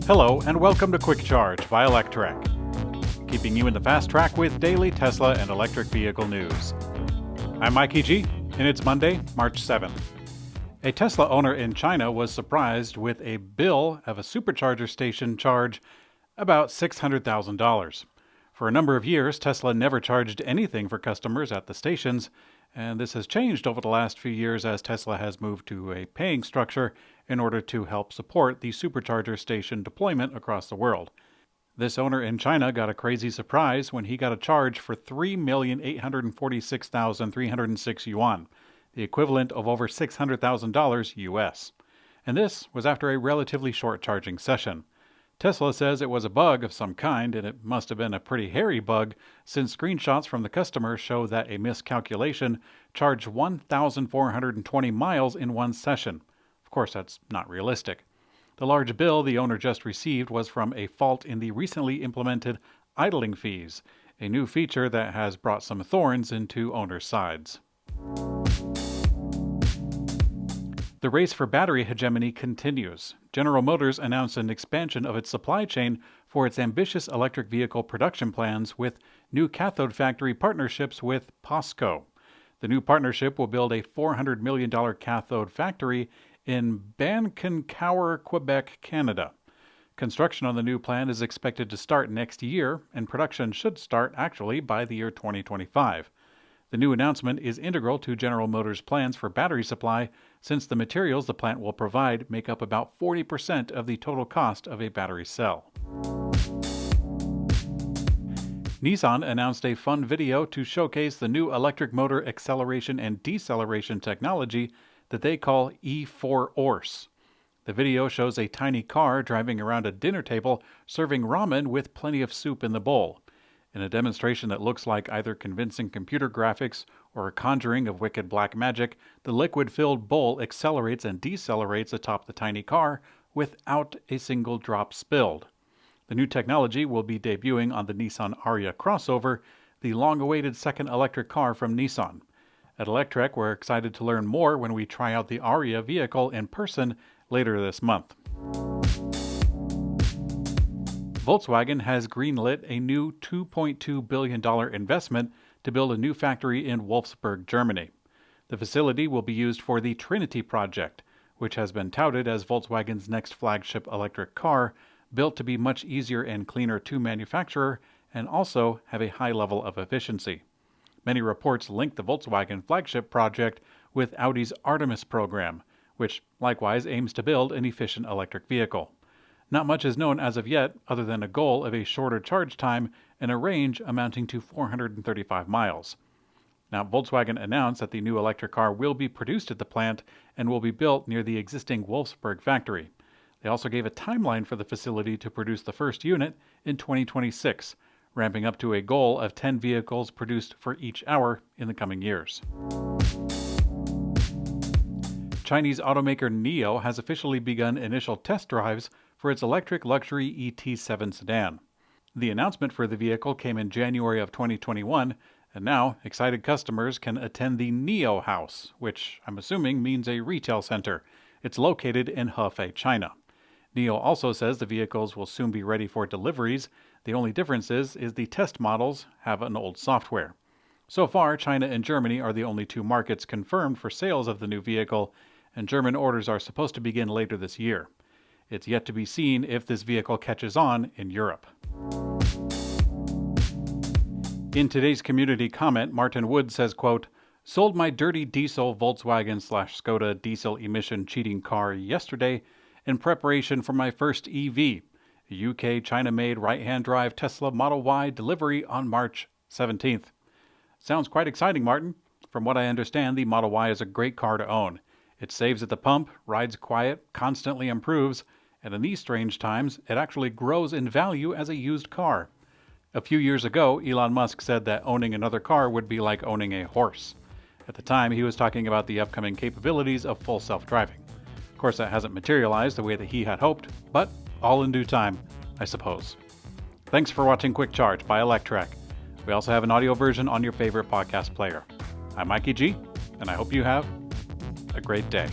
Hello and welcome to Quick Charge by Electrek, keeping you in the fast track with daily Tesla and electric vehicle news. I'm Mikey G, and it's Monday, March 7th. A Tesla owner in China was surprised with a bill of a Supercharger station charge about $600,000. For a number of years, Tesla never charged anything for customers at the stations, and this has changed over the last few years as Tesla has moved to a paying structure in order to help support the Supercharger station deployment across the world. This owner in China got a crazy surprise when he got a charge for 3,846,306 yuan, the equivalent of over $600,000 US. And this was after a relatively short charging session. Tesla says it was a bug of some kind, and it must have been a pretty hairy bug, since screenshots from the customer show that a miscalculation charged 1,420 miles in one session. Of course, that's not realistic. The large bill the owner just received was from a fault in the recently implemented idling fees, a new feature that has brought some thorns into owners' sides. The race for battery hegemony continues. General Motors announced an expansion of its supply chain for its ambitious electric vehicle production plans with new cathode factory partnerships with POSCO. The new partnership will build a $400 million cathode factory in Bancancour, Quebec, Canada. Construction on the new plant is expected to start next year, and production should start actually by the year 2025. The new announcement is integral to General Motors' plans for battery supply, since the materials the plant will provide make up about 40% of the total cost of a battery cell. Nissan announced a fun video to showcase the new electric motor acceleration and deceleration technology that they call E4ORS. The video shows a tiny car driving around a dinner table serving ramen with plenty of soup in the bowl. In a demonstration that looks like either convincing computer graphics or a conjuring of wicked black magic, the liquid-filled bowl accelerates and decelerates atop the tiny car without a single drop spilled. The new technology will be debuting on the Nissan Ariya crossover, the long-awaited second electric car from Nissan. At Electrek, we're excited to learn more when we try out the Ariya vehicle in person later this month. Volkswagen has greenlit a new $2.2 billion investment to build a new factory in Wolfsburg, Germany. The facility will be used for the Trinity project, which has been touted as Volkswagen's next flagship electric car, built to be much easier and cleaner to manufacture and also have a high level of efficiency. Many reports link the Volkswagen flagship project with Audi's Artemis program, which likewise aims to build an efficient electric vehicle. Not much is known as of yet, other than a goal of a shorter charge time and a range amounting to 435 miles. Now, Volkswagen announced that the new electric car will be produced at the plant and will be built near the existing Wolfsburg factory. They also gave a timeline for the facility to produce the first unit in 2026, ramping up to a goal of 10 vehicles produced for each hour in the coming years. Chinese automaker NIO has officially begun initial test drives for its electric luxury ET7 sedan. The announcement for the vehicle came in January of 2021, and now excited customers can attend the NIO House, which I'm assuming means a retail center. It's located in Hefei, China. NIO also says the vehicles will soon be ready for deliveries. The only difference is the test models have an old software. So far, China and Germany are the only two markets confirmed for sales of the new vehicle, and German orders are supposed to begin later this year. It's yet to be seen if this vehicle catches on in Europe. In today's community comment, Martin Wood says, quote, "Sold my dirty diesel Volkswagen/Skoda diesel emission cheating car yesterday in preparation for my first EV, a UK China-made right-hand drive Tesla Model Y delivery on March 17th. Sounds quite exciting, Martin. From what I understand, the Model Y is a great car to own. It saves at the pump, rides quiet, constantly improves, and in these strange times, it actually grows in value as a used car. A few years ago, Elon Musk said that owning another car would be like owning a horse. At the time, he was talking about the upcoming capabilities of full self-driving. Of course, that hasn't materialized the way that he had hoped, but all in due time, I suppose. Thanks for watching Quick Charge by Electrek. We also have an audio version on your favorite podcast player. I'm Mikey G, and I hope you have a great day.